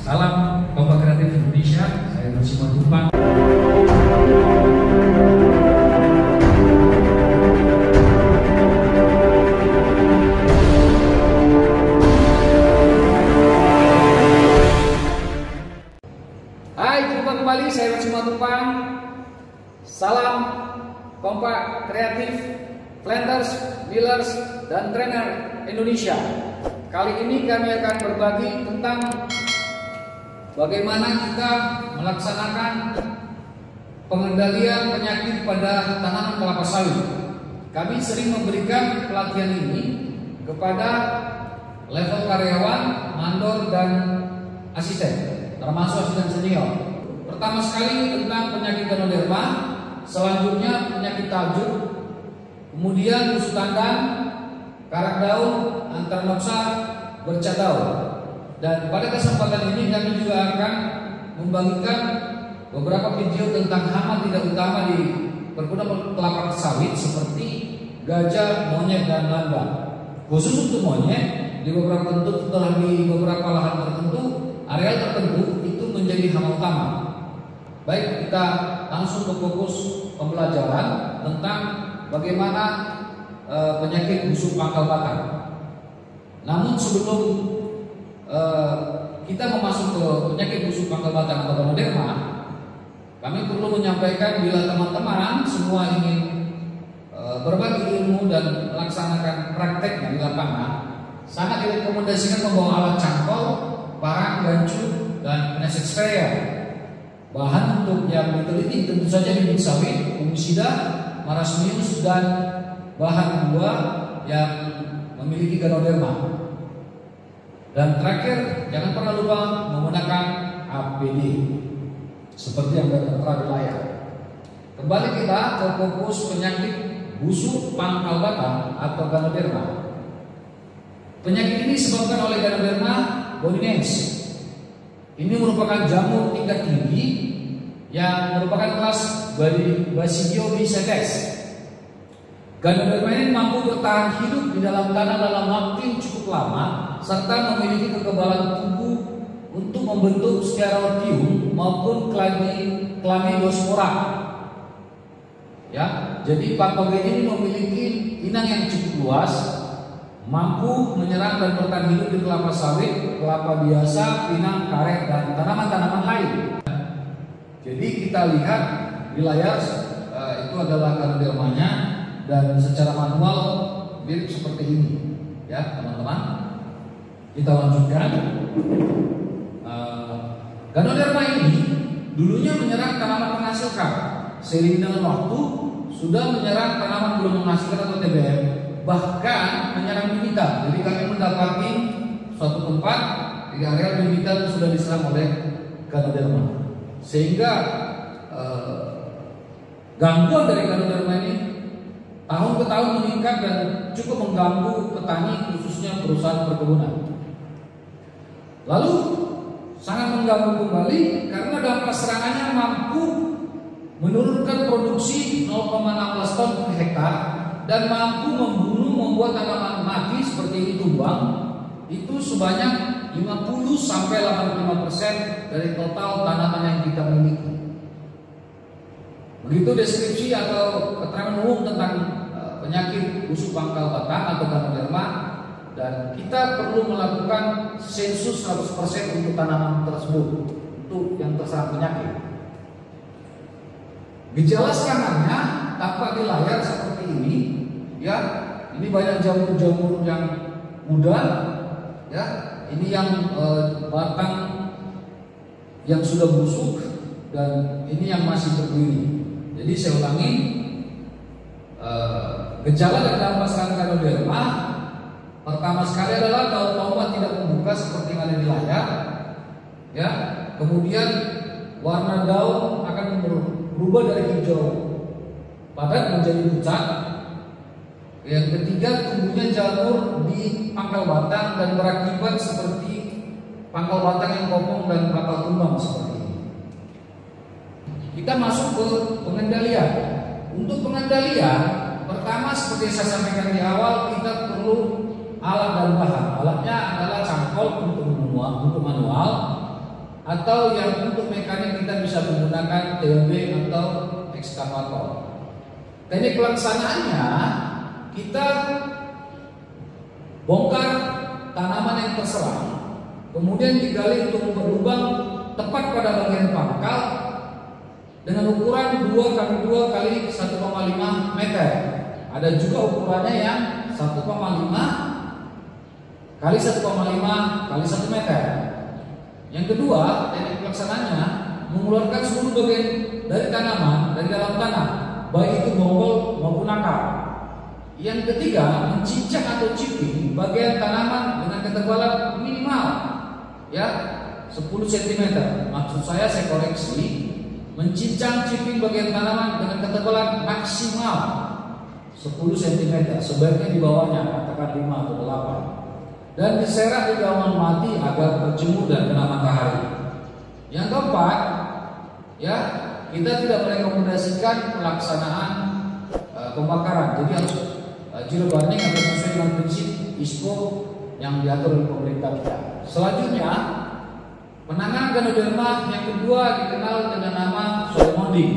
Salam Kompak Kreatif Indonesia, saya Nursimon Tumpang. Hai, jumpa kembali, saya Nursimon Tumpang. Salam Kompak Kreatif, Planters, Millers, dan Trainer Indonesia. Kali ini kami akan berbagi tentang bagaimana kita melaksanakan pengendalian penyakit pada tanaman kelapa sawit. Kami sering memberikan pelatihan ini kepada level karyawan, mandor, dan asisten, termasuk asisten senior. Pertama sekali tentang penyakit Ganoderma, selanjutnya penyakit tajuk, kemudian busuk tandan, karak daun, antranopsa, bercak daun. Dan pada kesempatan ini kami juga akan membagikan beberapa video tentang hama tidak utama di perkebunan kelapa sawit seperti gajah, monyet, dan landa. Khusus untuk monyet, di beberapa lahan tertentu, areal tertentu itu menjadi hama utama. Baik, kita langsung ke fokus pembelajaran tentang bagaimana penyakit busuk pangkal batang. Namun sebelum kita memasuk ke penyakit busuk pangkal batang atau Ganoderma, kami perlu menyampaikan bila teman-teman semua ingin berbagi ilmu dan melaksanakan prakteknya di lapangan, sangat direkomendasikan membawa alat cangkol, parang, gancu, dan peneset sprayer. Bahan untuk yang diteliti tentu saja bibit sawit, fungisida, marasmius, dan bahan buah yang memiliki Ganoderma. Dan terakhir, jangan pernah lupa menggunakan APD seperti yang tertera di layar. Kembali kita ke fokus penyakit busuk pangkal batang atau Ganoderma. Penyakit ini disebabkan oleh Ganoderma boninense. Ini merupakan jamur tingkat tinggi yang merupakan kelas Basidiomycetes. Ganoderma ini mampu bertahan hidup di dalam tanah dalam waktu yang cukup lama serta memiliki kekebalan tubuh untuk membentuk Sclerotium maupun Chlamydospora. Ya, jadi patogen ini memiliki inang yang cukup luas, mampu menyerang dan bertahan hidup di kelapa sawit, kelapa biasa, pinang, karet, dan tanaman-tanaman lain. Jadi kita lihat di layar itu adalah Ganodermanya. Dan secara manual mirip seperti ini, ya teman-teman. Kita lanjutkan. Ganoderma ini dulunya menyerang tanaman penghasil kap. Seiring dengan waktu sudah menyerang tanaman belum menghasilkan atau TBM, bahkan menyerang bibitan. Jadi kami mendapati suatu tempat di area bibitan sudah diserang oleh Ganoderma, sehingga gangguan dari Ganoderma ini tahun ke tahun meningkat dan cukup mengganggu petani, khususnya perusahaan perkebunan. Lalu sangat mengganggu kembali karena dampak serangannya mampu menurunkan produksi 0,16 ton per hektar dan mampu membuat tanaman mati seperti ini tumbang itu sebanyak 50-85% dari total tanaman yang kita miliki. Begitu deskripsi atau keterangan umum tentang penyakit busuk pangkal batang atau Ganoderma, dan kita perlu melakukan sensus 100% untuk tanaman tersebut untuk yang terserang penyakit. Gejala serangannya tampak di layar seperti ini, ya. Ini banyak jamur-jamur yang muda, ya. Ini yang batang yang sudah busuk dan ini yang masih berdiri. Jadi saya ulangi, gejala dan dampak serangan Ganoderma pertama sekali adalah daun tomat tidak membuka seperti yang ada di layar, ya. Kemudian warna daun akan berubah dari hijau padat menjadi pucat. Yang ketiga, tumbuhnya jamur di pangkal batang dan berakibat seperti pangkal batang yang kopong dan bakal tumbang seperti ini. Kita masuk ke pengendalian. Untuk pengendalian, pertama seperti saya sampaikan di awal, kita perlu alat dan bahan. Alatnya adalah cangkol untuk manual, atau yang untuk mekanik kita bisa menggunakan TLB atau ekskavator. Teknik pelaksanaannya, kita bongkar tanaman yang terserang, kemudian digali untuk berlubang tepat pada bagian pangkal dengan ukuran 2x2 kali 1,5 meter. Ada juga ukurannya yang 1,5 kali 1,5 kali 1 meter. Yang kedua, teknik pelaksanaannya mengeluarkan seluruh bagian dari tanaman dari dalam tanah, baik itu bonggol maupun akar. Yang ketiga, mencincang atau chipping bagian tanaman dengan ketebalan minimal ya 10 cm. Maksud saya koreksi, mencincang chipping bagian tanaman dengan ketebalan maksimal 10 cm, sebaiknya di bawahnya katakan 5 atau 8. Dan diserak di daun mati agar berjemur dan kena matahari. Yang keempat, ya, kita tidak merekomendasikan pelaksanaan pembakaran. Jadi harus zero burning atau sesuai dengan prinsip ISPO yang diatur oleh pemerintah kita. Selanjutnya, penanganan Ganoderma yang kedua dikenal dengan nama soil mounding.